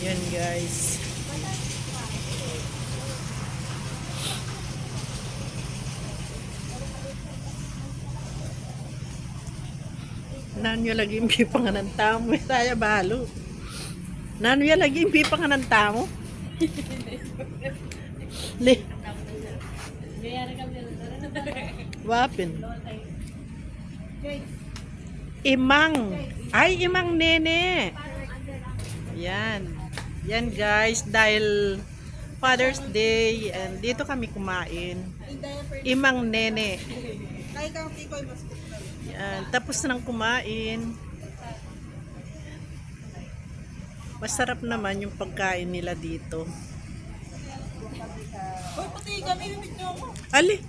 Yan guys. Nanyo lagi yung pipangan ng tamo. Saya balo. Nanyo lagi yung pipangan ng tamo. Le. Wapin. Imang. Ay, imang nene. Yan. Yan guys, dahil Father's Day, and dito kami kumain. Imang nene. Yan. Tapos nang kumain. Masarap naman yung pagkain nila dito. Hoy, pati kami limit niyo ako. Ali.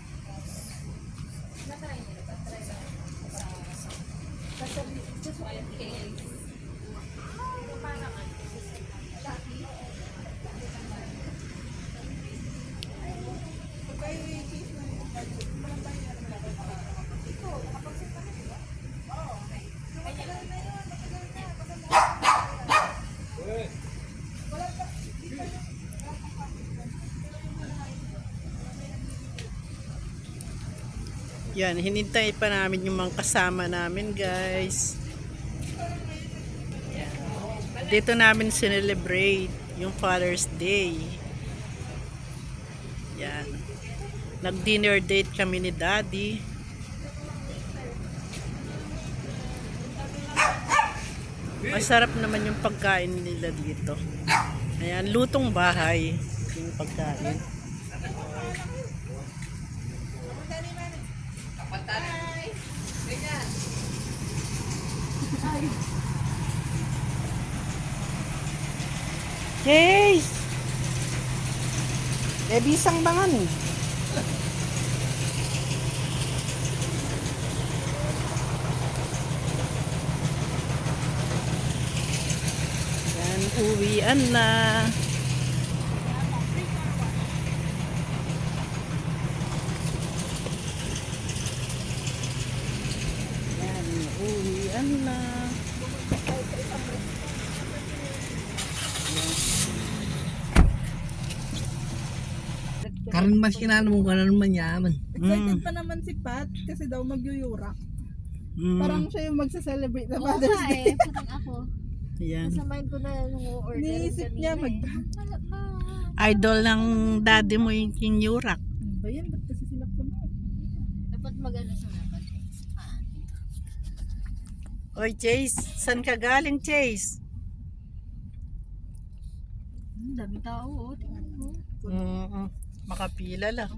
Yan, hinintay pa namin yung mga kasama namin, guys. Yan. Dito namin sinelebrate yung Father's Day. Yan. Nag-dinner date kami ni Daddy. Masarap naman yung pagkain nila dito. Ayan, lutong bahay yung pagkain. Yes! Bisang bangan eh. Yan, uwian na. Yan, uwian na. Karon mas kinano mo karon manyaman. Excited pa naman si Pat kasi daw magyuyurak. Mm. Parang siya yung magsa-celebrate na Oo Father's nga Day. parang ako. Yan. Nasa mind ko na nung order Niisip niya Idol ng daddy mo yung kinyurak. ba yan? Ba't kasi sila puno? Dapat magano sa dapat. Oy, Chase, saan ka galing, Chase? Dami tao, tingnan mo. Makapila lang.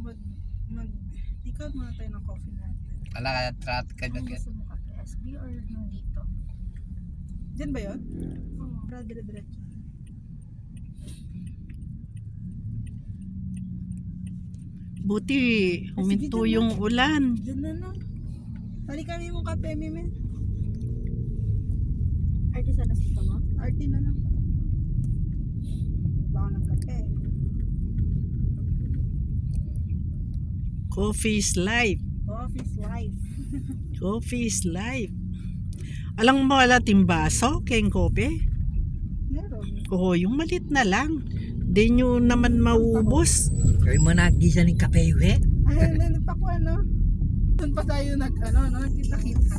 Ikaw muna tayo ng coffee natin. Ala kaya traffic ka Ang dyan. gusto mo ka SB or yung dito? Diyan ba yun? Oo. Para dire-diretso. Buti, huminto yung ulan. Diyan na no. Tali kami mong kape, Mime. Artisan na sa mo? Arty na lang. Baka ng kape. Coffee is life. Office life. Coffee is life. Alang mo wala timbaso, kayong kope? Meron. Oo, yung malit na lang. Di nyo naman maubos. Kaya mo nagisa ng kapewe. Ay, nandun ko ano. Doon pa tayo nagkita-kita.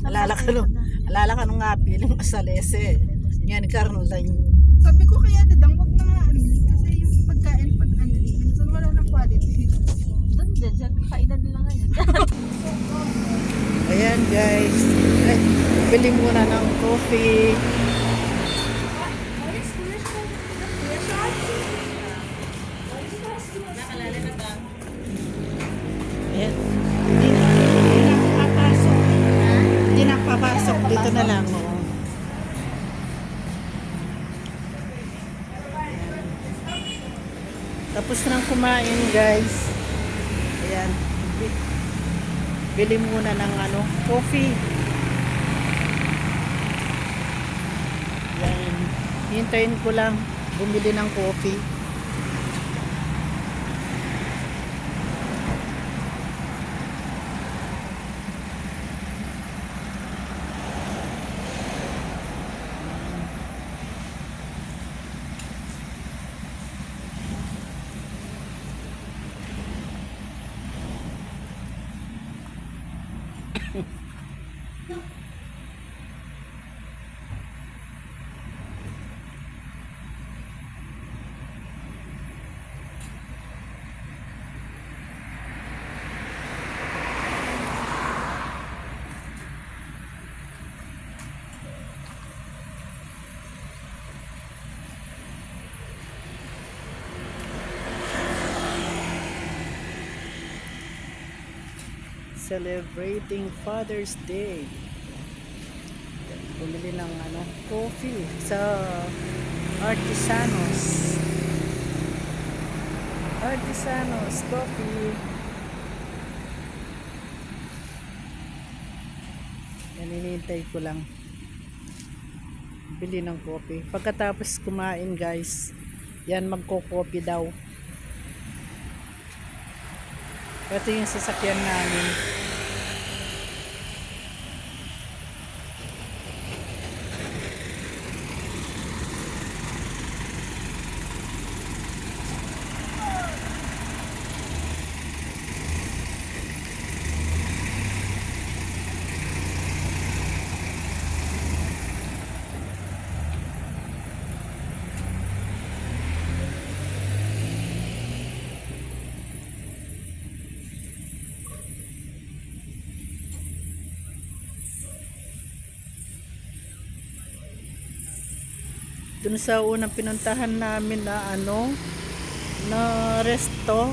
Alala ka nung nga piling asalese. Yan, Caroline. Sabi ko kaya dadang wag na nga anli kasi yung pagkain pag anli. Minsan wala ng quality. Doon din, dyan kainan nila ngayon. Ayan guys. Ay, bili muna ng coffee. Ayan. Hindi na papasok. Hindi na papasok. Dito na lang. Oo. Tapos nang kumain guys. Ayan. Bili muna ng coffee. Ayan. Hintayin ko lang bumili ng coffee. Celebrating Father's Day. Bumili ng coffee sa Artesanos. Artesanos Coffee. Yan, hinihintay ko lang. Bili ng coffee. Pagkatapos kumain, guys, yan, magko-coffee daw. Ito yung sasakyan namin. Dun sa unang pinuntahan namin na na resto,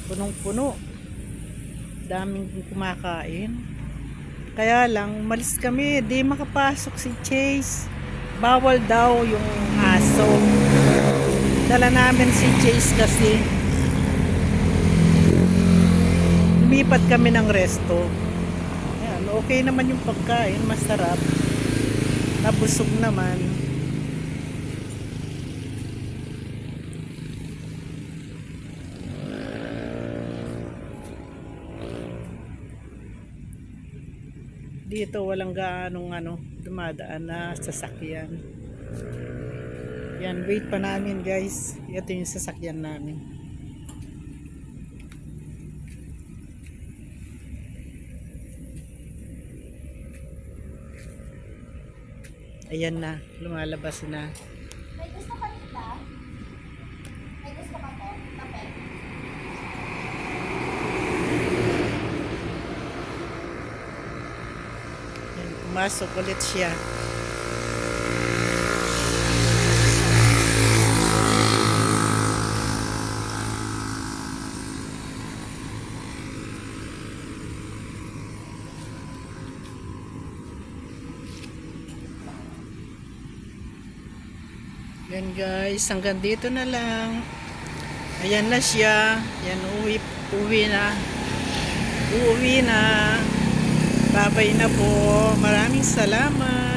punong-puno, daming kumakain. Kaya lang malis kami, di makapasok si Chase, bawal daw yung aso. Dala namin si Chase kasi lumipat kami ng resto. Ayan, okay naman yung pagkain, masarap, nabusog naman. Dito walang gaanong dumadaan na sasakyan. Yan, wait pa namin, guys. Ito yung sasakyan namin. Ayan na, lumalabas na. May gusto ka nita? May gusto ka po? Kape? Yan, pumasok ulit siya. Yan, guys, hanggang dito na lang. Ayan na siya. Yan, uwi na. Uuwi na. Babay na po. Maraming salamat.